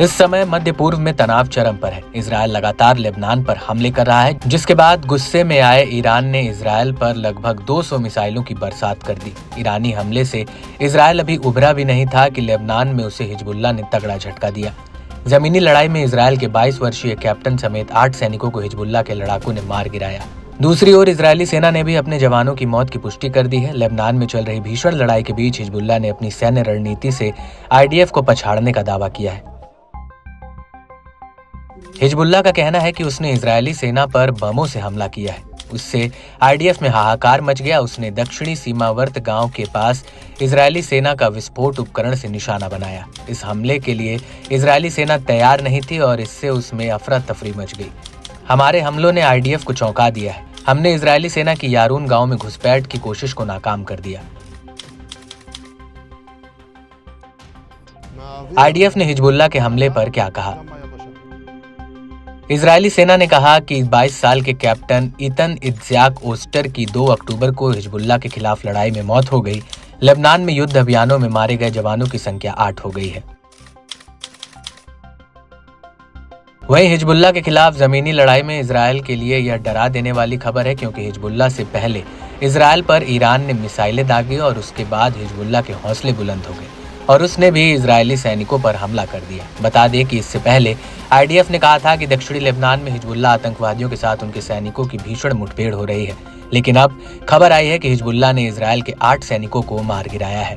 इस समय मध्य पूर्व में तनाव चरम पर है। इजरायल लगातार लेबनान पर हमले कर रहा है, जिसके बाद गुस्से में आए ईरान ने इजरायल पर लगभग 200 मिसाइलों की बरसात कर दी। ईरानी हमले से इजरायल अभी उभरा भी नहीं था कि लेबनान में उसे हिजबुल्लाह ने तगड़ा झटका दिया। जमीनी लड़ाई में इजरायल के 22 वर्षीय कैप्टन समेत 8 सैनिकों को हिजबुल्लाह के लड़ाकों ने मार गिराया। दूसरी ओर इजरायली सेना ने भी अपने जवानों की मौत की पुष्टि कर दी है। लेबनान में चल रही भीषण लड़ाई के बीच हिजबुल्लाह ने अपनी सैन्य रणनीति से आईडीएफ को पछाड़ने का दावा किया है। हिजबुल्लाह का कहना है कि उसने इजरायली सेना पर बमों से हमला किया है। उससे आईडीएफ में हाहाकार मच गया। उसने दक्षिणी सीमावर्त गांव के पास इजरायली सेना का विस्फोट उपकरण से निशाना बनाया। इस हमले के लिए इजरायली सेना तैयार नहीं थी और इससे उसमें अफरा तफरी मच गई। हमारे हमलों ने आईडीएफ को चौंका दिया है। हमने इजरायली सेना की यारून गांव में घुसपैठ की कोशिश को नाकाम कर दिया। आईडीएफ ने हिजबुल्लाह के हमले पर क्या कहा? इजरायली सेना ने कहा कि 22 साल के कैप्टन इतन इत्ज़ाक ओस्टर की 2 अक्टूबर को हिजबुल्लाह के खिलाफ लड़ाई में मौत हो गई। लेबनान में युद्ध अभियानों में मारे गए जवानों की संख्या 8 हो गई है। वहीं हिजबुल्लाह के खिलाफ जमीनी लड़ाई में इजरायल के लिए यह डरा देने वाली खबर है, क्योंकि हिजबुल्लाह से पहले इजरायल पर ईरान ने मिसाइलें दागी और उसके बाद हिजबुल्लाह के हौसले बुलंद हो गए और उसने भी इजरायली सैनिकों पर हमला कर दिया। बता दें कि इससे पहले आईडीएफ ने कहा था कि दक्षिणी लेबनान में हिजबुल्लाह आतंकवादियों के साथ उनके सैनिकों की भीषण मुठभेड़ हो रही है, लेकिन अब खबर आई है कि हिजबुल्लाह ने इजरायल के 8 सैनिकों को मार गिराया है।